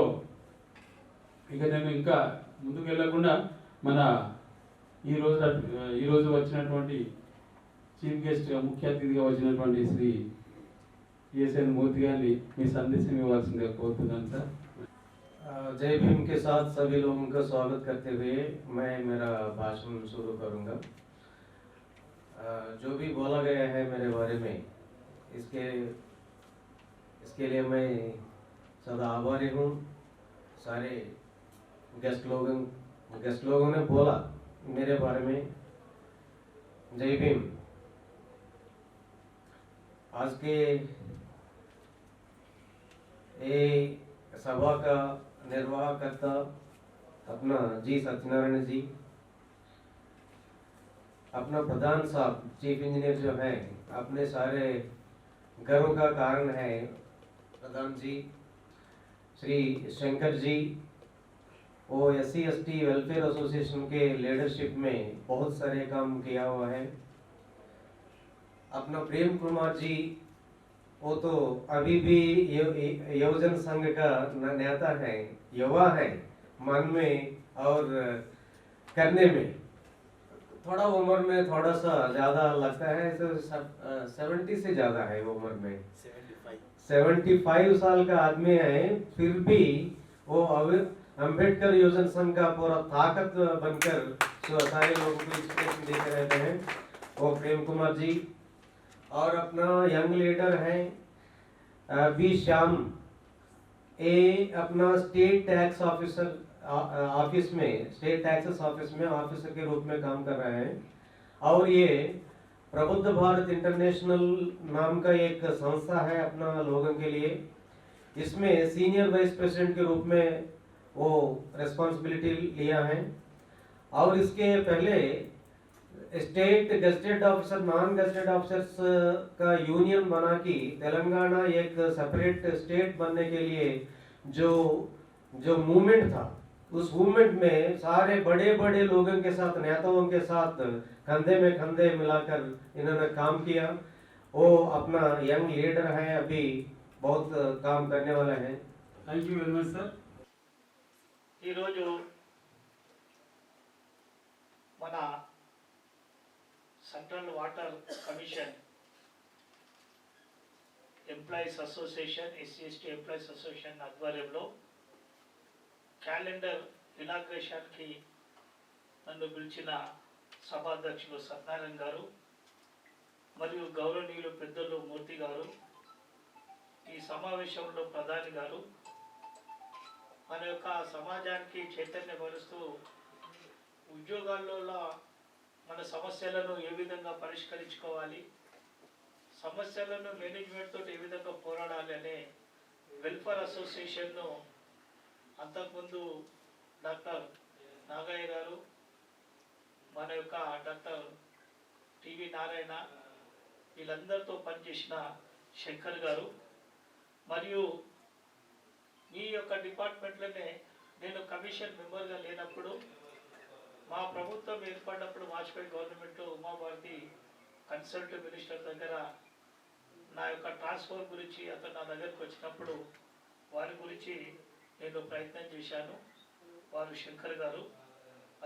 Speaker 1: ఇక నేను ఇంకా ముందుకు వెళ్ళకుండా మన ఈరోజు వచ్చినటువంటి చీఫ్ గెస్ట్గా ముఖ్య అతిథిగా వచ్చినటువంటి శ్రీ PSN మూర్తి గారిని మీ సందేశం ఇవ్వాల్సిందిగా కోరుతున్నాను సార్।
Speaker 7: जय भीम के साथ सभी लोगों का स्वागत करते हुए मैं मेरा भाषण शुरू करूंगा। जो भी बोला गया है मेरे बारे में, इसके लिए मैं सदा आभारी हूँ। सारे गेस्ट लोगों ने बोला मेरे बारे में। जय भीम। आज के ये सभा का निर्वाह करता अपना जी सत्यनारायण जी, अपना प्रधान साहब चीफ इंजीनियर जो है, अपने सारे गर्व का कारण है प्रधान जी श्री शंकर जी, वो SC/ST वेलफेयर एसोसिएशन के लीडरशिप में बहुत सारे काम किया हुआ है। अपना प्रेम कुमार जी, वो तो अभी भी युवजन संघ का नेता है, युवा है मन में और करने में। थोड़ा उम्र में थोड़ा सा ज्यादा लगता है, तो 70 से ज्यादा है उम्र में, 75 साल का आदमी है, फिर भी वो अम्बेडकर युवजन संघ का पूरा ताकत बनकर सारे लोगों को इंस्पिरेशन देते रहते हैं, वो प्रेम कुमार जी। और अपना यंग लीडर है बी श्याम, ए अपना स्टेट टैक्स ऑफिसर ऑफिस में, स्टेट टैक्सेस ऑफिस में ऑफिसर के रूप में काम कर रहे हैं। और ये प्रबुद्ध भारत इंटरनेशनल नाम का एक संस्था है अपना लोगों के लिए, इसमें सीनियर वाइस प्रेसिडेंट के रूप में वो रिस्पॉन्सिबिलिटी लिया है। और इसके पहले state gazetted officer, non gazetted officers का यूनियन बना कि तेलंगाना एक सेपरेट स्टेट बनने के लिए जो मूवमेंट था, उस मूवमेंट में सारे बड़े बड़े लोगों के साथ, नेताओं के साथ कंधे में कंधे मिलाकर इन्होंने काम किया। वो अपना यंग लीडर है, अभी बहुत काम करने वाला है।
Speaker 1: Thank you very much sir.
Speaker 4: ఈరోజు మన central water commission
Speaker 8: employees association SC employees association ఆధ్వర్యంలో క్యాలెండర్ ఇనాగ్రేషన్కి నన్ను పిలిచిన సభాధ్యక్షులు సత్యనారాయణ గారు మరియు గౌరవనీయులు పెద్దలు మూర్తి గారు, ఈ సమావేశంలో ప్రధాని గారు మన యొక్క సమాజానికి చైతన్యపరుస్తూ ఉద్యోగాల్లో మన సమస్యలను ఏ విధంగా పరిష్కరించుకోవాలి, సమస్యలను మేనేజ్మెంట్ తోటి ఏ విధంగా పోరాడాలి అనే వెల్ఫేర్ అసోసియేషన్ను అంతకుముందు డాక్టర్ నాగయ్య గారు, మన యొక్క డాక్టర్ టివి నారాయణ, వీళ్ళందరితో పనిచేసిన శంకర్ గారు, మరియు ఈ యొక్క డిపార్ట్మెంట్లోనే నేను కమిషన్ మెంబర్గా లేనప్పుడు మా ప్రభుత్వం ఏర్పడినప్పుడు Vajpayee government Uma Bharti consult minister దగ్గర నా యొక్క ట్రాన్స్ఫర్ గురించి అతను నా దగ్గరకు వచ్చినప్పుడు వారి గురించి నేను ప్రయత్నం చేశాను. వారు శంకర్ గారు,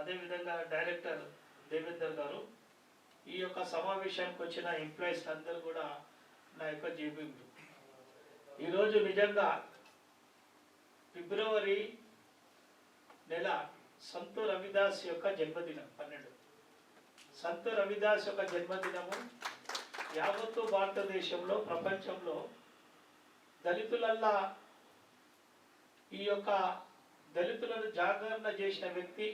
Speaker 8: అదేవిధంగా డైరెక్టర్ దేవేందర్ గారు, ఈ యొక్క సమావేశానికి వచ్చిన ఎంప్లాయీస్ అందరూ కూడా నా యొక్క జేబీలు. ఈరోజు నిజంగా ఫిబ్రవరి నెల సంత్ రవిదాస్ యొక్క జన్మదినం 12. సంత్ రవిదాస్ యొక్క జన్మదినము యావత్తు భారతదేశంలో ప్రపంచంలో దళితులల్లా ఈ యొక్క దళితులను జాగరణ చేసిన వ్యక్తి,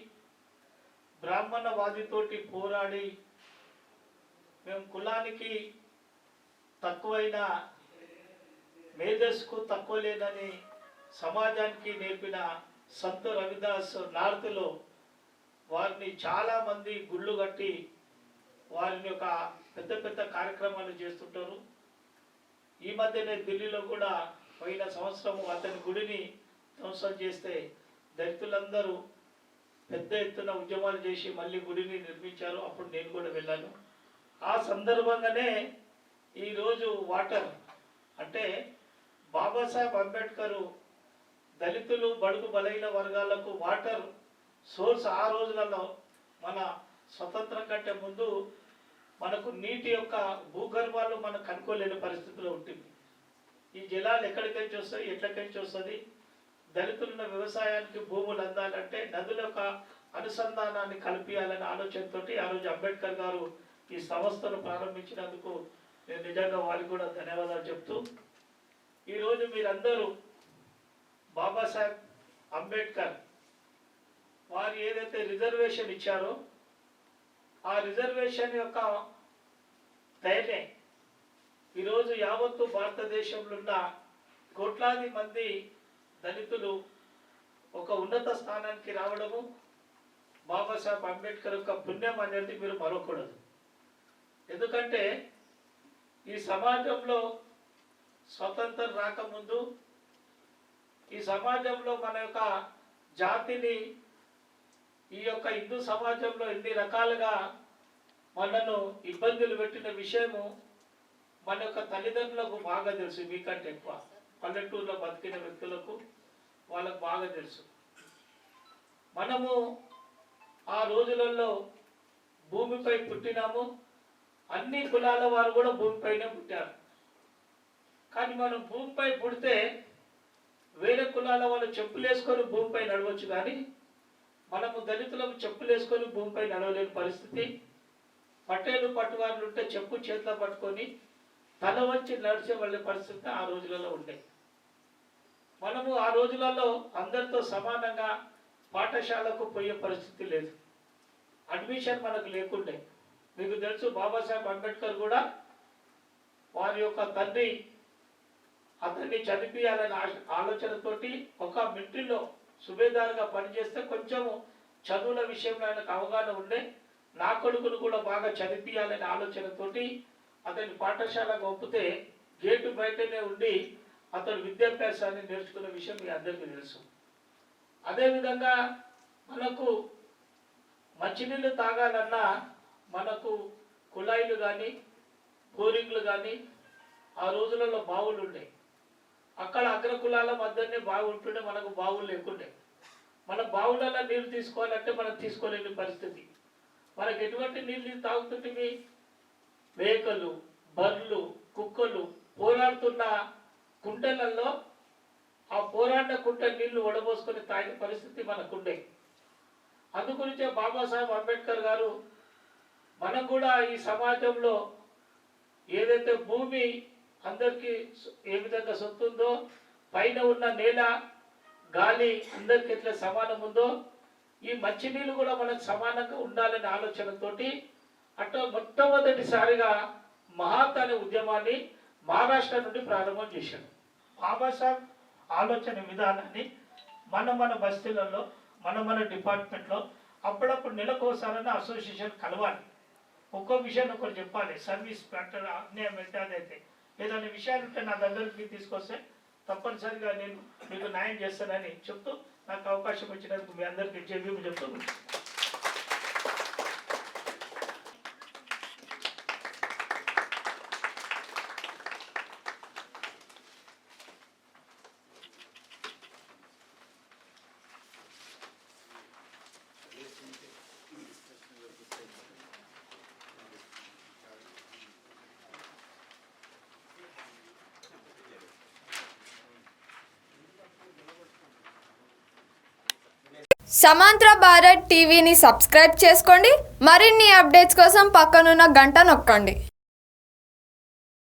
Speaker 8: బ్రాహ్మణవాదితోటి పోరాడి మేము కులానికి తక్కువైన మేధస్సుకు తక్కువ లేదని సమాజానికి నేర్పిన సంత్ రవిదాస్ నార్త్లో వారిని చాలామంది గుళ్ళు కట్టి వారిని ఒక పెద్ద పెద్ద కార్యక్రమాలు చేస్తుంటారు. ఈ మధ్యనే ఢిల్లీలో కూడా పోయిన సంవత్సరం అతని గుడిని ధ్వంసం చేస్తే దళితులందరూ పెద్ద ఎత్తున ఉద్యమాలు చేసి మళ్ళీ గుడిని నిర్మించారు. అప్పుడు నేను కూడా వెళ్ళాను. ఆ సందర్భంగానే ఈరోజు వాటర్ అంటే బాబాసాహెబ్ అంబేద్కర్ దళితులు బడుగు బలైన వర్గాలకు వాటర్ సోర్స్ ఆ రోజులలో మన స్వతంత్రం కంటే ముందు మనకు నీటి యొక్క భూగర్భాలు మనం కనుక్కోలేని పరిస్థితిలో ఉంటుంది. ఈ జలాలు ఎక్కడికెంచి వస్తాయి, ఎట్లకెంచి వస్తుంది, దళితులున్న వ్యవసాయానికి భూములు అందాలంటే నదుల యొక్క అనుసంధానాన్ని కల్పించాలనే ఆలోచనతో ఆ రోజు అంబేద్కర్ గారు ఈ సంస్థను ప్రారంభించినందుకు నేను నిజంగా వారికి కూడా ధన్యవాదాలు చెప్తూ, ఈరోజు మీరందరూ బాబాసాహెబ్ అంబేద్కర్ వారు ఏదైతే రిజర్వేషన్ ఇచ్చారో ఆ రిజర్వేషన్ యొక్క దయనే ఈరోజు యావత్తు భారతదేశంలో ఉన్న కోట్లాది మంది దళితులు ఒక ఉన్నత స్థానానికి రావడము బాబాసాహెబ్ అంబేద్కర్ యొక్క పుణ్యం అనేది మీరు మరవకూడదు. ఎందుకంటే ఈ సమాజంలో స్వతంత్రం రాకముందు ఈ సమాజంలో మన యొక్క జాతిని ఈ యొక్క హిందూ సమాజంలో ఎన్ని రకాలుగా మనను ఇబ్బందులు పెట్టిన విషయము మన యొక్క తల్లిదండ్రులకు బాగా తెలుసు. మీకంటే ఎక్కువ పల్లెటూరులో బతికిన వ్యక్తులకు వాళ్ళకు బాగా తెలుసు. మనము ఆ రోజులలో భూమిపై పుట్టినాము, అన్ని కులాల వారు కూడా భూమిపైనే పుట్టారు. కానీ మనం భూమిపై పుడితే వేరే కులాల వాళ్ళు చెప్పులు వేసుకొని భూమిపై నడవచ్చు, కానీ మనము దళితులకు చెప్పులు వేసుకొని భూమిపై నడవలేని పరిస్థితి. పట్టేలు పట్టువారులు ఉంటే చెప్పు చేతిలో పట్టుకొని తల వచ్చి నడిచే వాళ్ళ పరిస్థితి ఆ రోజులలో ఉండే. మనము ఆ రోజులలో అందరితో సమానంగా పాఠశాలకు పోయే పరిస్థితి లేదు, అడ్మిషన్ మనకు లేకుండే. మీకు తెలుసు బాబాసాహెబ్ అంబేద్కర్ కూడా వారి యొక్క తండ్రి అతన్ని చదివించాలనే ఆలోచనతోటి ఒక మిలిటరీలో సుబేదారుగా పనిచేస్తే కొంచెము చదువుల విషయంలో ఆయనకు అవగాహన ఉండే. నా కొడుకును కూడా బాగా చదివించాలనే ఆలోచనతోటి అతని పాఠశాలకు పంపితే గేటు బయటనే ఉండి అతను విద్యాభ్యాసాన్ని నేర్చుకున్న విషయం మీ అందరికీ తెలుసు. అదేవిధంగా మనకు మంచినీళ్ళు తాగాలన్నా మనకు కుళాయిలు కానీ బోరింగ్లు కానీ ఆ రోజులలో బావులు ఉండే. అక్కడ అగ్రకులాల మధ్యనే బావి ఉంటుండే, మనకు బావులు లేకుండే. మన బావులలో నీళ్ళు తీసుకోవాలంటే మనం తీసుకోలేని పరిస్థితి. మనకు ఎటువంటి నీళ్ళు తాగుతుంటే మేకలు, బర్రెలు, కుక్కలు పోరాడుతూ ఉన్న కుంటలలో ఆ పోరాట కుంట నీళ్లు వడబోసుకొని తాగే పరిస్థితి మనకుండే. అందుగురించే బాబాసాహెబ్ అంబేద్కర్ గారు మనం కూడా ఈ సమాజంలో ఏదైతే భూమి అందరికీ ఏ విధంగా సొత్తుందో, పైన ఉన్న నేల గాలి అందరికీ ఎట్లా సమానం ఉందో, ఈ మంచినీళ్ళు కూడా మనకు సమానంగా ఉండాలనే ఆలోచనతోటి అట్లా మొట్టమొదటిసారిగా మహాత్ అనే ఉద్యమాన్ని మహారాష్ట్ర నుండి ప్రారంభం చేశాడు. బాబాసాహెబ్ ఆలోచన విధానాన్ని మన బస్తీలలో మన డిపార్ట్మెంట్లో అప్పుడప్పుడు నెలకోసారైనా అసోసియేషన్ కలవాలి. ఒక్కో విషయాన్ని ఒకటి చెప్పాలి. సర్వీస్ ఫ్యాక్టర్ అన్యాయం అయితే అదైతే ఏదైనా విషయాలు ఉంటే నా దగ్గరికి తీసుకొస్తే తప్పనిసరిగా నేను మీకు న్యాయం చేస్తానని చెప్తూ నాకు అవకాశం ఇచ్చినందుకు మీ అందరికీ జేబీ చెప్తూ
Speaker 9: సమాంతర భారత్ టీవీని సబ్స్క్రైబ్ చేసుకోండి. మరిన్ని అప్డేట్స్ కోసం పక్కనున్న గంట నొక్కండి.